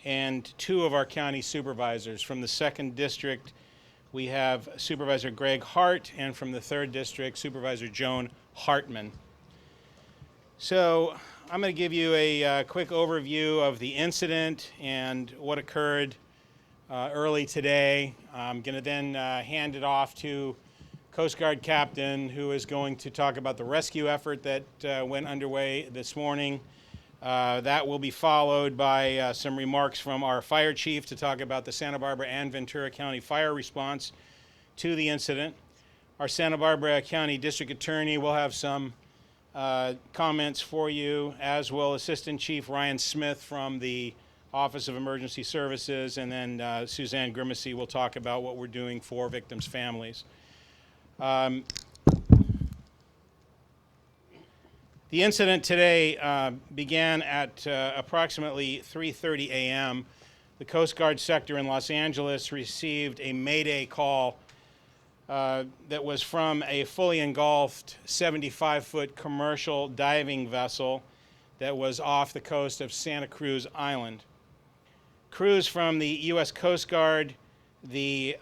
and two of our county supervisors. From the 2nd District, we have Supervisor Greg Hart, and from the 3rd District, Supervisor Joan Hartman. So I'm going to give you a quick overview of the incident and what occurred early today. I'm going to then hand it off to Coast Guard Captain, who is going to talk about the rescue effort that went underway this morning. That will be followed by some remarks from our fire chief to talk about the Santa Barbara and Ventura County fire response to the incident. Our Santa Barbara County District Attorney will have some comments for you, as will Assistant Chief Ryan Smith from the Office of Emergency Services, and then Suzanne Grimacy will talk about what we're doing for victims' families. The incident today began at approximately 3:30 a.m. The Coast Guard sector in Los Angeles received a Mayday call that was from a fully engulfed 75-foot commercial diving vessel that was off the coast of Santa Cruz Island. Crews from the U.S. Coast Guard, the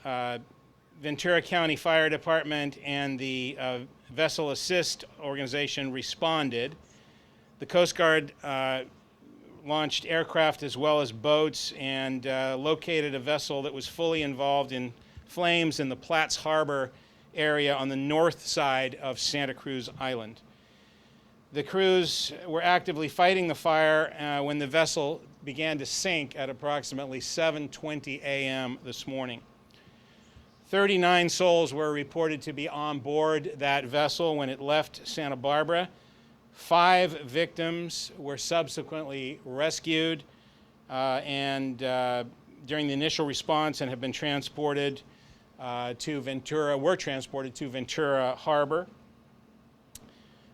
Ventura County Fire Department, and the Vessel Assist organization responded. The Coast Guard launched aircraft as well as boats and located a vessel that was fully involved in flames in the Platts Harbor area on the north side of Santa Cruz Island. The crews were actively fighting the fire when the vessel began to sink at approximately 7:20 a.m. this morning. 39 souls were reported to be on board that vessel when it left Santa Barbara. 5 victims were subsequently rescued during the initial response and have been transported to Ventura Harbor.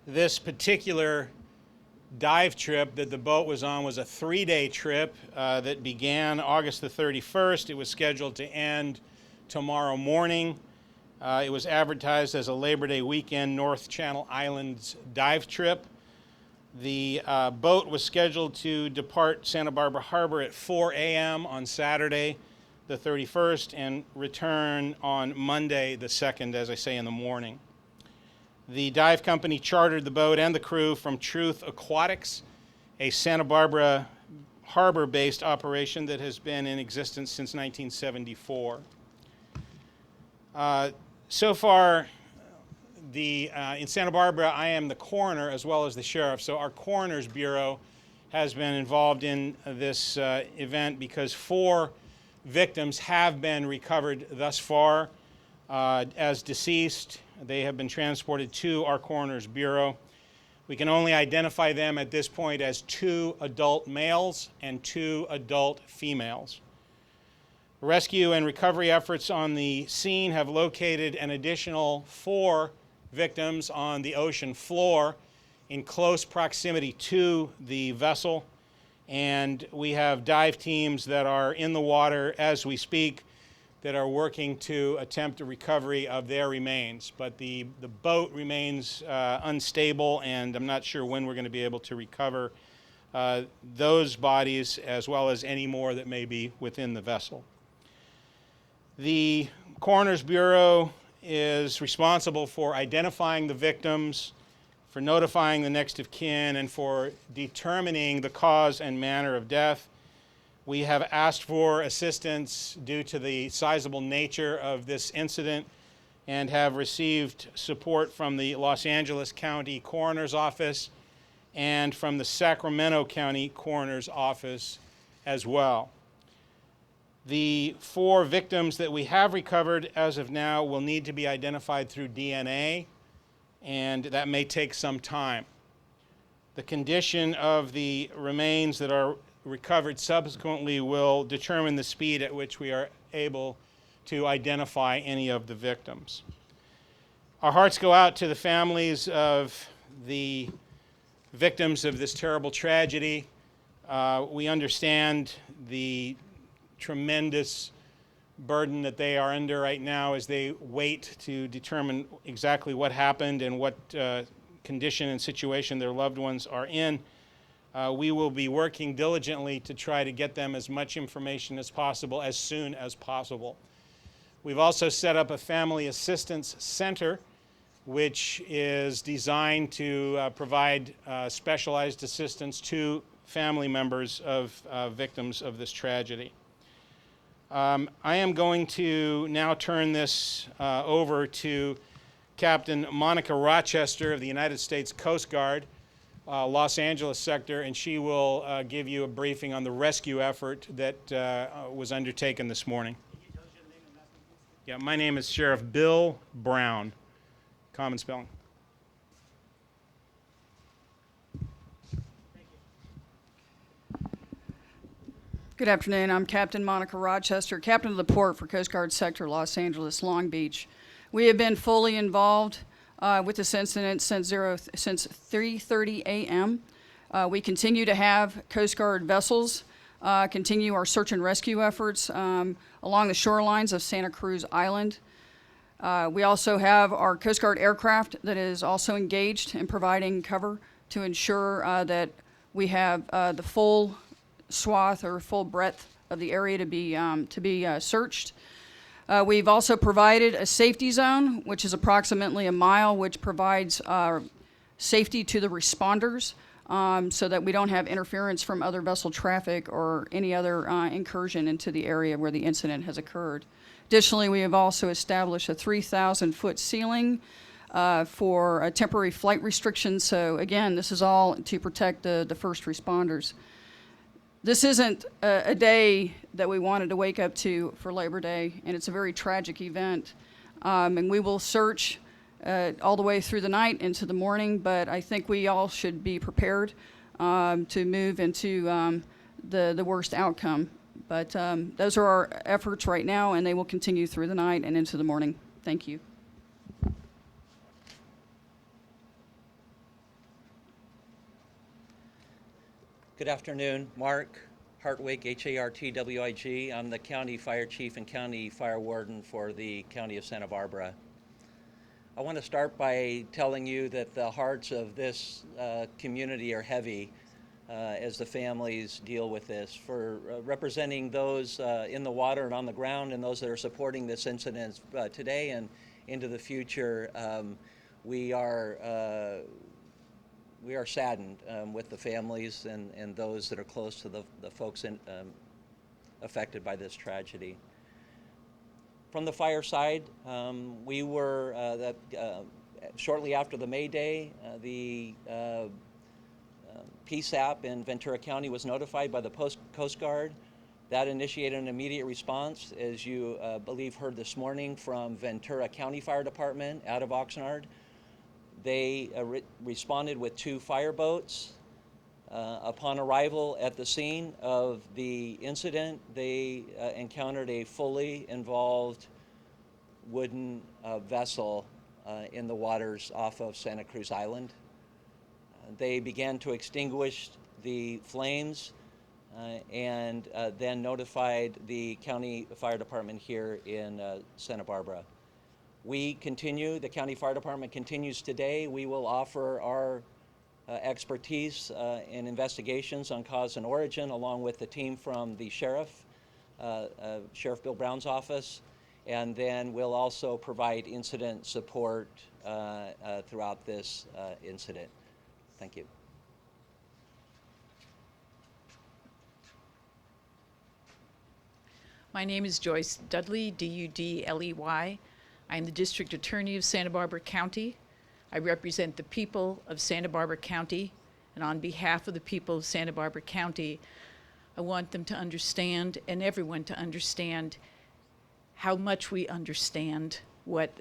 This particular dive trip that the boat was on was a 3-day trip that began August the 31st. It was scheduled to end tomorrow morning. It was advertised as a Labor Day weekend North Channel Islands dive trip. The boat was scheduled to depart Santa Barbara Harbor at 4 a.m. on Saturday the 31st and return on Monday the 2nd, as I say, in the morning. The dive company chartered the boat and the crew from Truth Aquatics, a Santa Barbara harbor-based operation that has been in existence since 1974. So far, in Santa Barbara, I am the coroner as well as the sheriff. So our coroner's bureau has been involved in this event because 4 victims have been recovered thus far as deceased. They have been transported to our coroner's bureau. We can only identify them at this point as 2 adult males and 2 adult females. Rescue and recovery efforts on the scene have located an additional 4 victims on the ocean floor in close proximity to the vessel, and we have dive teams that are in the water as we speak that are working to attempt a recovery of their remains. But the boat remains unstable, and I'm not sure when we're going to be able to recover those bodies as well as any more that may be within the vessel. The Coroner's Bureau is responsible for identifying the victims, for notifying the next of kin, and for determining the cause and manner of death. We have asked for assistance due to the sizable nature of this incident and have received support from the Los Angeles County Coroner's Office and from the Sacramento County Coroner's Office as well. The 4 victims that we have recovered as of now will need to be identified through DNA, and that may take some time. The condition of the remains that are recovered subsequently will determine the speed at which we are able to identify any of the victims. Our hearts go out to the families of the victims of this terrible tragedy. We understand the tremendous burden that they are under right now as they wait to determine exactly what happened and what condition and situation their loved ones are in. We will be working diligently to try to get them as much information as possible as soon as possible. We've also set up a family assistance center, which is designed to provide specialized assistance to family members of victims of this tragedy. I am going to now turn this over to Captain Monica Rochester of the United States Coast Guard, Los Angeles sector, and she will give you a briefing on the rescue effort that was undertaken this morning. Can you tell us your name and last name, please? Yeah, my name is Sheriff Bill Brown, common spelling. Good afternoon. I'm Captain Monica Rochester, Captain of the Port for Coast Guard Sector Los Angeles, Long Beach. We have been fully involved with this incident since 3:30 a.m. We continue to have Coast Guard vessels continue our search and rescue efforts along the shorelines of Santa Cruz Island. We also have our Coast Guard aircraft that is also engaged in providing cover to ensure that we have the full swath or full breadth of the area to be searched. We've also provided a safety zone, which is approximately a mile, which provides safety to the responders so that we don't have interference from other vessel traffic or any other incursion into the area where the incident has occurred. Additionally, we have also established a 3,000-foot ceiling for temporary flight restrictions. So again, this is all to protect the first responders. This isn't a day that we wanted to wake up to for Labor Day, and it's a very tragic event. And we will search all the way through the night into the morning, but I think we all should be prepared to move into the worst outcome. But those are our efforts right now, and they will continue through the night and into the morning. Thank you. Good afternoon. Mark Hartwig, H-A-R-T-W-I-G. I'm the County Fire Chief and County Fire Warden for the County of Santa Barbara. I want to start by telling you that the hearts of this community are heavy as the families deal with this. For representing those in the water and on the ground and those that are supporting this incident today and into the future, we are saddened with the families and those that are close to the folks affected by this tragedy. From the fire side, we were, shortly after the May Day, the PSAP in Ventura County was notified by the Coast Guard. That initiated an immediate response, as you believe heard this morning from Ventura County Fire Department out of Oxnard. They responded with 2 fireboats. Upon arrival at the scene of the incident, they encountered a fully involved wooden vessel in the waters off of Santa Cruz Island. They began to extinguish the flames and then notified the county fire department here in Santa Barbara. We continue, the County Fire Department continues today. We will offer our expertise in investigations on cause and origin, along with the team from the Sheriff Bill Brown's office, and then we'll also provide incident support throughout this incident. Thank you. My name is Joyce Dudley, D-U-D-L-E-Y. I am the District Attorney of Santa Barbara County. I represent the people of Santa Barbara County, and on behalf of the people of Santa Barbara County, I want them to understand, and everyone to understand, how much we understand what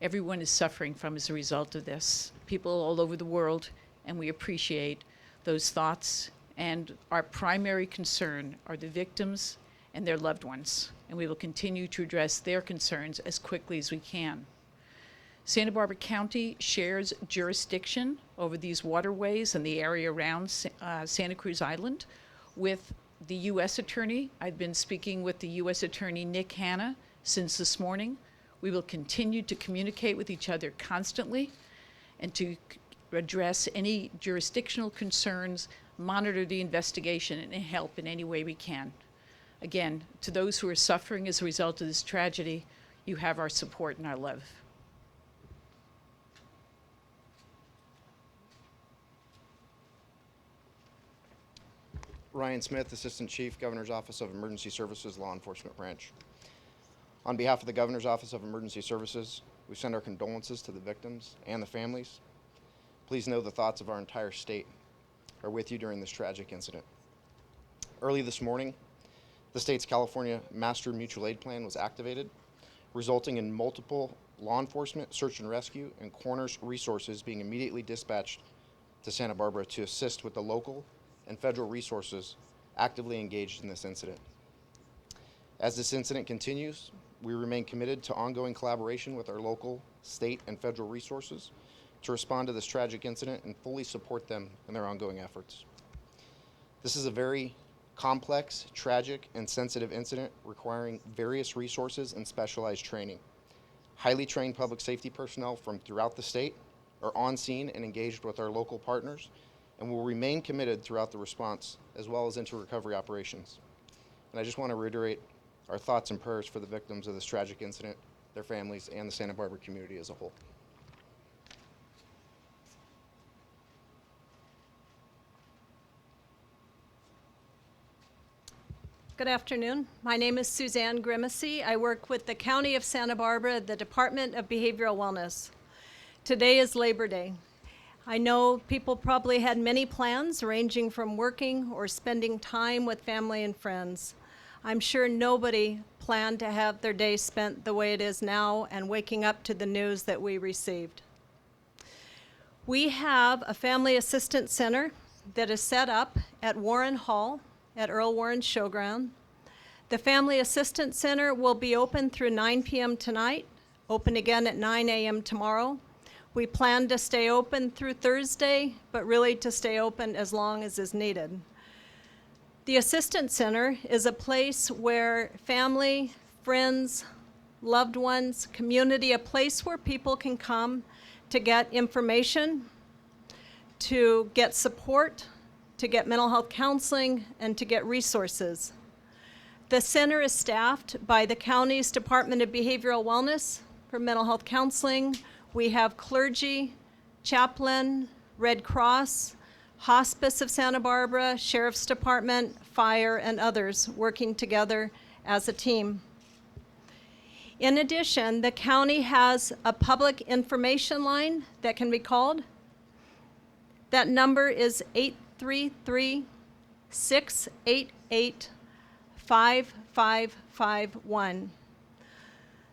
everyone is suffering from as a result of this. People all over the world, and we appreciate those thoughts, and our primary concern are the victims and their loved ones, and we will continue to address their concerns as quickly as we can. Santa Barbara County shares jurisdiction over these waterways and the area around Santa Cruz Island with the U.S. Attorney. I've been speaking with the U.S. Attorney Nick Hanna since this morning. We will continue to communicate with each other constantly and to address any jurisdictional concerns, monitor the investigation, and help in any way we can. Again, to those who are suffering as a result of this tragedy, you have our support and our love. Ryan Smith, Assistant Chief, Governor's Office of Emergency Services, Law Enforcement Branch. On behalf of the Governor's Office of Emergency Services, we send our condolences to the victims and the families. Please know the thoughts of our entire state are with you during this tragic incident. Early this morning, the state's California Master Mutual Aid Plan was activated, resulting in multiple law enforcement, search and rescue, and coroner's resources being immediately dispatched to Santa Barbara to assist with the local and federal resources actively engaged in this incident. As this incident continues, we remain committed to ongoing collaboration with our local, state, and federal resources to respond to this tragic incident and fully support them in their ongoing efforts. This is a very complex, tragic, and sensitive incident requiring various resources and specialized training. Highly trained public safety personnel from throughout the state are on scene and engaged with our local partners and will remain committed throughout the response as well as into recovery operations. And I just want to reiterate our thoughts and prayers for the victims of this tragic incident, their families, and the Santa Barbara community as a whole. Good afternoon. My name is Suzanne Grimacy. I work with the County of Santa Barbara, the Department of Behavioral Wellness. Today is Labor Day. I know people probably had many plans ranging from working or spending time with family and friends. I'm sure nobody planned to have their day spent the way it is now and waking up to the news that we received. We have a family assistance center that is set up at Warren Hall at Earl Warren Showground. The Family Assistance Center will be open through 9 p.m. tonight, open again at 9 a.m. tomorrow. We plan to stay open through Thursday, but really to stay open as long as is needed. The Assistance Center is a place where family, friends, loved ones, community, a place where people can come to get information, to get support, to get mental health counseling, and to get resources. The center is staffed by the county's Department of Behavioral Wellness for mental health counseling. We have clergy, chaplain, Red Cross, Hospice of Santa Barbara, Sheriff's Department, Fire, and others working together as a team. In addition, the county has a public information line that can be called. That number is 833-688-5551.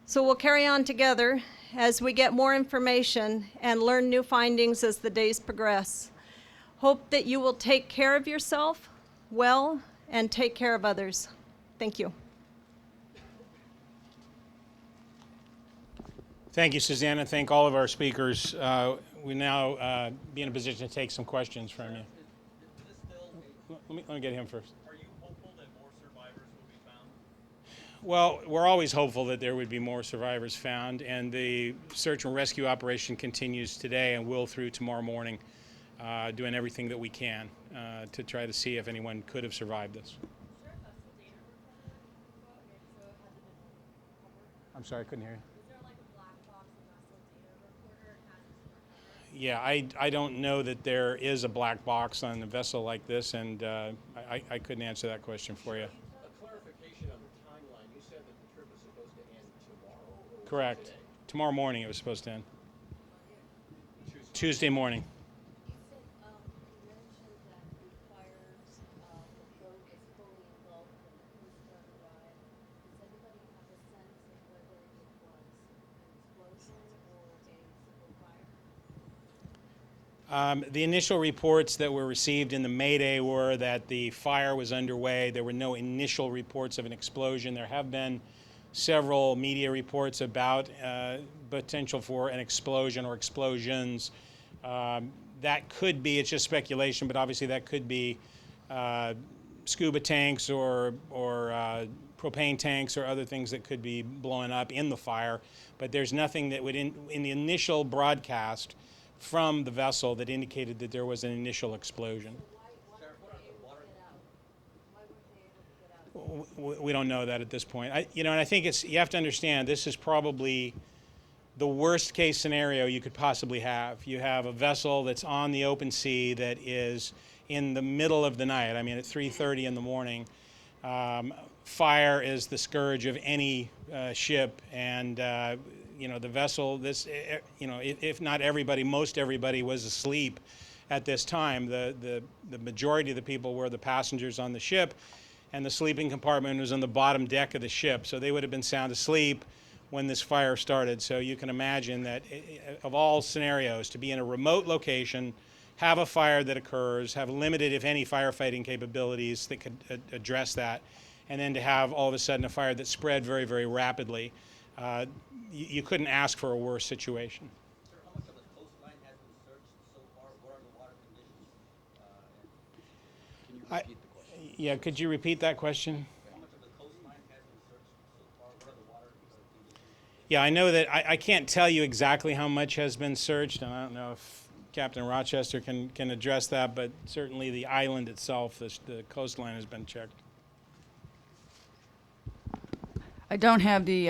So we'll carry on together as we get more information and learn new findings as the days progress. Hope that you will take care of yourself well and take care of others. Thank you. Thank you, Susanna. Thank all of our speakers. We now be in a position to take some questions from you. Let me get him first. Are you hopeful that more survivors will be found? Well, we're always hopeful that there would be more survivors found, and the search and rescue operation continues today and will through tomorrow morning, doing everything that we can to try to see if anyone could have survived this. I'm sorry, I couldn't hear you. Yeah, I don't know that there is a black box on a vessel like this, and I couldn't answer that question for you. A clarification on the timeline. You said that the trip was supposed to end tomorrow? Or Correct. today? Tomorrow morning it was supposed to end. Tuesday morning. The initial reports that were received in the Mayday were that the fire was underway. There were no initial reports of an explosion. There have been several media reports about potential for an explosion or explosions. That could be, it's just speculation, but obviously that could be scuba tanks or propane tanks or other things that could be blowing up in the fire. But there's nothing that would, in the initial broadcast from the vessel, that indicated that there was an initial explosion. Sheriff, We don't know that at this point. And I think you have to understand, this is probably the worst case scenario you could possibly have. You have a vessel that's on the open sea that is in the middle of the night. I mean, at 3:30 in the morning. Fire is the scourge of any ship, and the vessel. If not everybody, most everybody was asleep at this time. The majority of the people were the passengers on the ship, and the sleeping compartment was on the bottom deck of the ship. So they would have been sound asleep when this fire started. So you can imagine that of all scenarios, to be in a remote location, have a fire that occurs, have limited, if any, firefighting capabilities that could address that, and then to have all of a sudden a fire that spread very, very rapidly. You couldn't ask for a worse situation. Sir, how much of the coastline has been searched so far? What are the water conditions? Can you repeat the question? Yeah, could you repeat that question? How much of the coastline has been searched so far? What are the water conditions? Yeah, I know that I can't tell you exactly how much has been searched, and I don't know if Captain Rochester can address that, but certainly the island itself, the coastline has been checked. I don't have the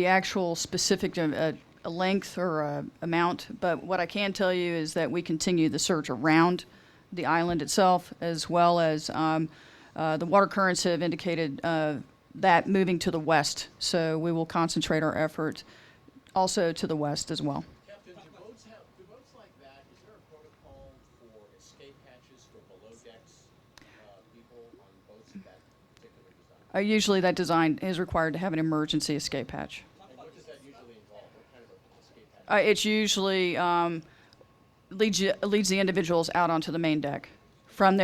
actual specific length or amount, but what I can tell you is that we continue the search around the island itself, as well as the water currents have indicated that moving to the west. So we will concentrate our effort also to the west as well. Captain, do boats like that, is there a protocol for escape hatches for below decks people on boats of that particular design? Usually that design is required to have an emergency escape hatch. And what does that usually involve? What kind of an escape hatch? It's usually leads the individuals out onto the main deck. From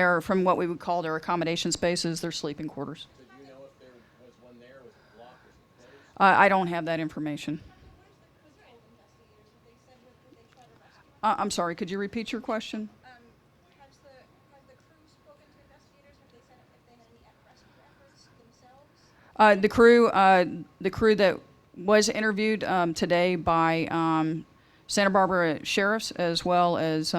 what we would call their accommodation spaces, their sleeping quarters. So do you know if there was one there, was it blocked, was it closed? I don't have that information. I'm sorry, could you repeat your question? Has the crew spoken to investigators? Have they said if they had any rescue efforts themselves? The crew that was interviewed today by Santa Barbara sheriffs, as well as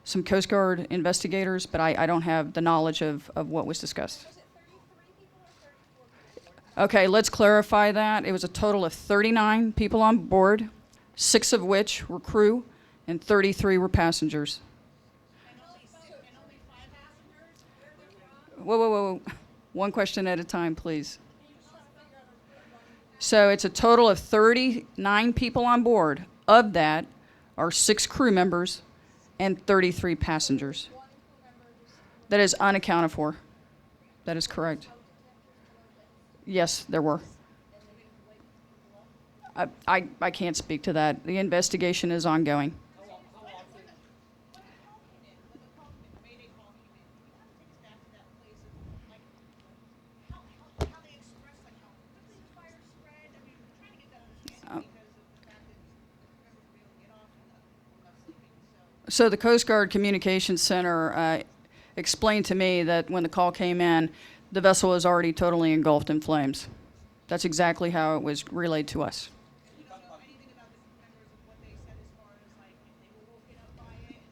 some Coast Guard investigators, but I don't have the knowledge of what was discussed. Was it 33 people or 34 people? Okay, let's clarify that. It was a total of 39 people on board, 6 of which were crew, and 33 were passengers. And only 5 passengers? Where they're from? Whoa. One question at a time, please. So it's a total of 39 people on board. Of that are 6 crew members and 33 passengers. That is unaccounted for. That is correct. Yes, there were. I can't speak to that. The investigation is ongoing. So the Coast Guard Communications Center explained to me that when the call came in, the vessel was already totally engulfed in flames. That's exactly how it was relayed to us.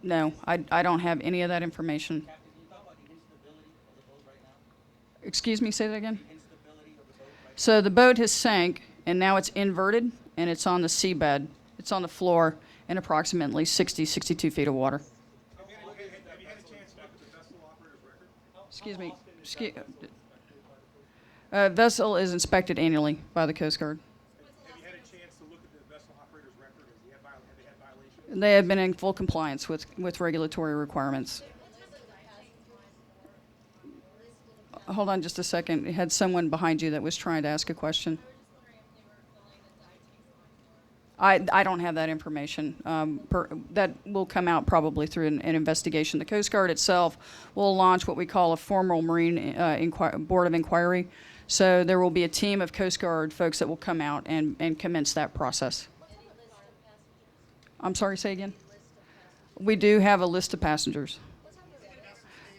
No, I don't have any of that information. Excuse me, say that again? So the boat has sank, and now it's inverted, and it's on the seabed. It's on the floor in approximately 62 feet of water. Have you had a chance to look at the vessel operator's record? Excuse me. Vessel is inspected annually by the Coast Guard. Have you had a chance to look at the vessel operator's record? Have they had violations? They have been in full compliance with regulatory requirements. Hold on just a second. You had someone behind you that was trying to ask a question. I don't have that information. That will come out probably through an investigation. The Coast Guard itself will launch what we call a formal Marine Board of Inquiry. So there will be a team of Coast Guard folks that will come out and commence that process. I'm sorry, say again? We do have a list of passengers.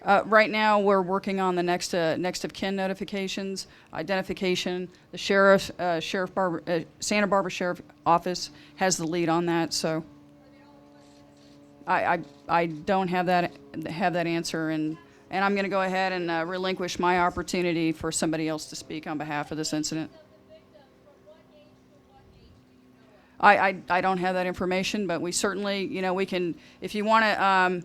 Right now, we're working on the next of kin notifications, identification. The Santa Barbara Sheriff Office has the lead on that. So, I don't have that answer, and And I'm going to go ahead and relinquish my opportunity for somebody else to speak on behalf of this incident. I don't have that information, but we certainly, we can, if you want to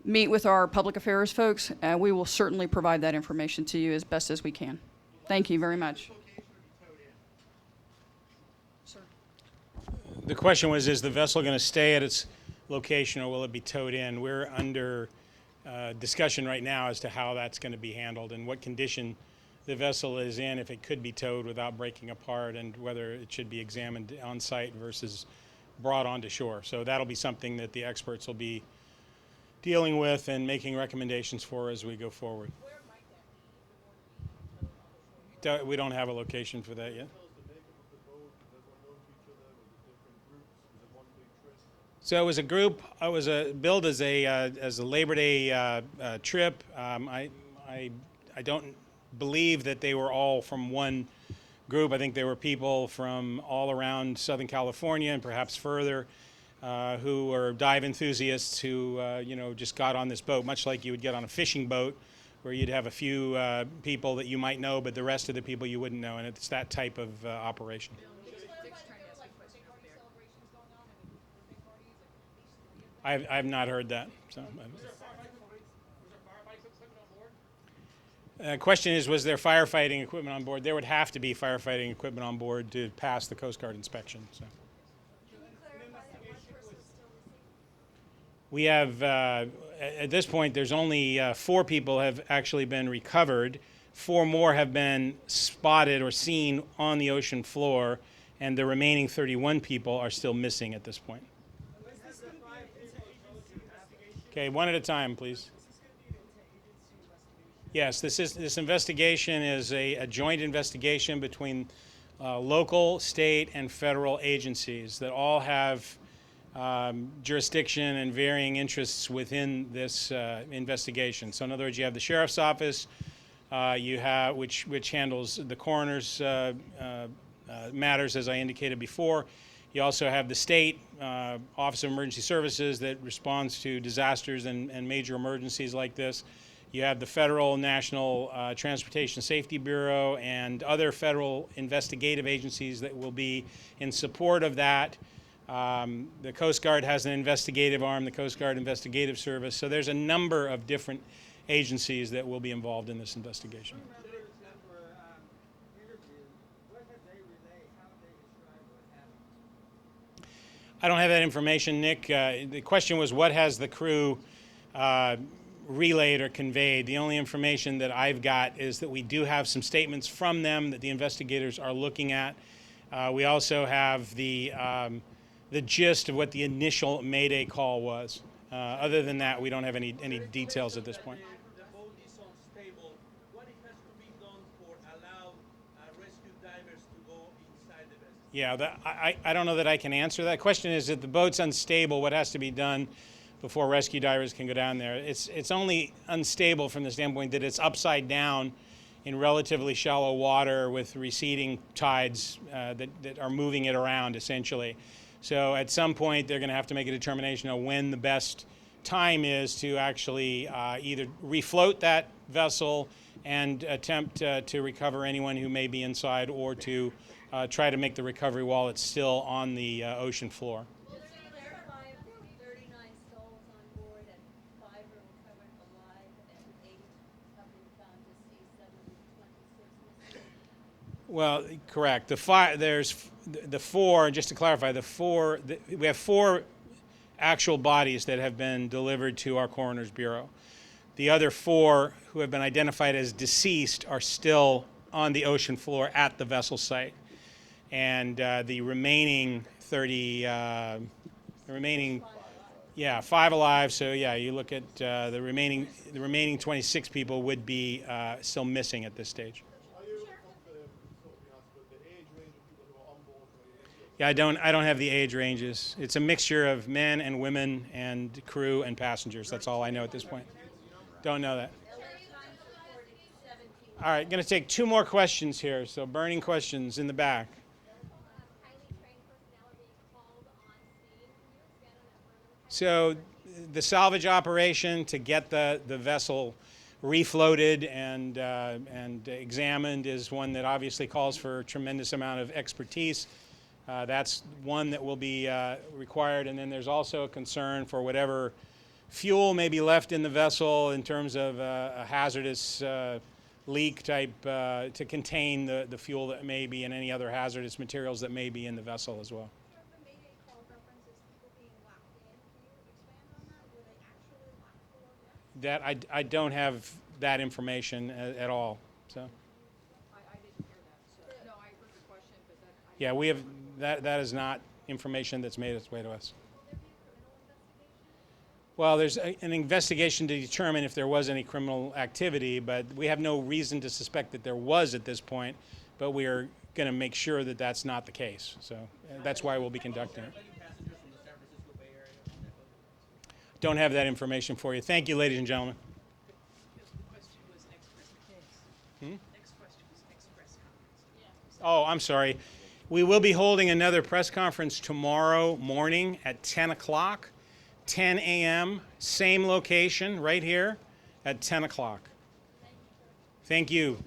meet with our public affairs folks, we will certainly provide that information to you as best as we can. Thank you very much. The question was, is the vessel going to stay at its location or will it be towed in? We're under discussion right now as to how that's going to be handled and what condition the vessel is in, if it could be towed without breaking apart, and whether it should be examined on site versus brought onto shore. So that'll be something that the experts will be dealing with and making recommendations for as we go forward. We don't have a location for that yet. So it was a group. It was billed as a Labor Day trip. I don't believe that they were all from one group. I think there were people from all around Southern California and perhaps further who were dive enthusiasts who just got on this boat, much like you would get on a fishing boat, where you'd have a few people that you might know, but the rest of the people you wouldn't know, and it's that type of operation. I've not heard that. So. Question is, was there firefighting equipment on board? There would have to be firefighting equipment on board to pass the Coast Guard inspection. So. We have, at this point, there's only 4 people have actually been recovered. 4 more have been spotted or seen on the ocean floor, and the remaining 31 people are still missing at this point. Okay, one at a time, please. Yes, this investigation is a joint investigation between local, state, and federal agencies that all have jurisdiction and varying interests within this investigation. So, in other words, you have the sheriff's office, you have which handles the coroner's matters, as I indicated before. You also have the state Office of Emergency Services that responds to disasters and major emergencies like this. You have the federal National Transportation Safety Bureau and other federal investigative agencies that will be in support of that. The Coast Guard has an investigative arm, the Coast Guard Investigative Service. So there's a number of different agencies that will be involved in this investigation. I don't have that information, Nick. The question was, what has the crew relayed or conveyed? The only information that I've got is that we do have some statements from them that the investigators are looking at. We also have the gist of what the initial Mayday call was. Other than that, we don't have any details at this point. The boat is unstable. What it has to be done for allow rescue divers to go inside the vessel? Yeah, I don't know that I can answer that. Question is, if the boat's unstable, what has to be done before rescue divers can go down there? It's only unstable from the standpoint that it's upside down in relatively shallow water with receding tides that are moving it around, essentially. So at some point, they're going to have to make a determination of when the best time is to actually either refloat that vessel and attempt to recover anyone who may be inside, or to try to make the recovery while it's still on the ocean floor. Well, there's 39 souls on board, and 5 are recovered alive, and 8 have been found deceased, 726 missing. Well, correct. There's the 4. Just to clarify, we have 4 actual bodies that have been delivered to our coroner's bureau. The other 4 who have been identified as deceased are still on the ocean floor at the vessel site, and the remaining 5 alive. So yeah, you look at the remaining 26 people would be still missing at this stage. Yeah, I don't have the age ranges. It's a mixture of men and women and crew and passengers. That's all I know at this point. Don't know that. All right, going to take 2 more questions here. So burning questions in the back. So the salvage operation to get the vessel refloated and examined is one that obviously calls for a tremendous amount of expertise. That's one that will be required. And then there's also a concern for whatever fuel may be left in the vessel in terms of a hazardous leak type to contain the fuel that may be and any other hazardous materials that may be in the vessel as well. The Mayday call references people being locked in. Can you expand on that? Were they actually locked below decks? That I don't have that information at all. So I didn't hear that, so, no, I heard the question, but that. yeah, we have that is not information that's made its way to us. Well, there's an investigation to determine if there was any criminal activity, but we have no reason to suspect that there was at this point. But we are going to make sure that that's not the case. So that's why we'll be conducting it. Passengers from the San Francisco Bay Area on that boat? Don't have that information for you. Thank you, ladies and gentlemen. The question was express case. Next question was express conference. Oh, I'm sorry. We will be holding another press conference tomorrow morning at 10 o'clock, 10 a.m., same location right here at 10 o'clock. Thank you.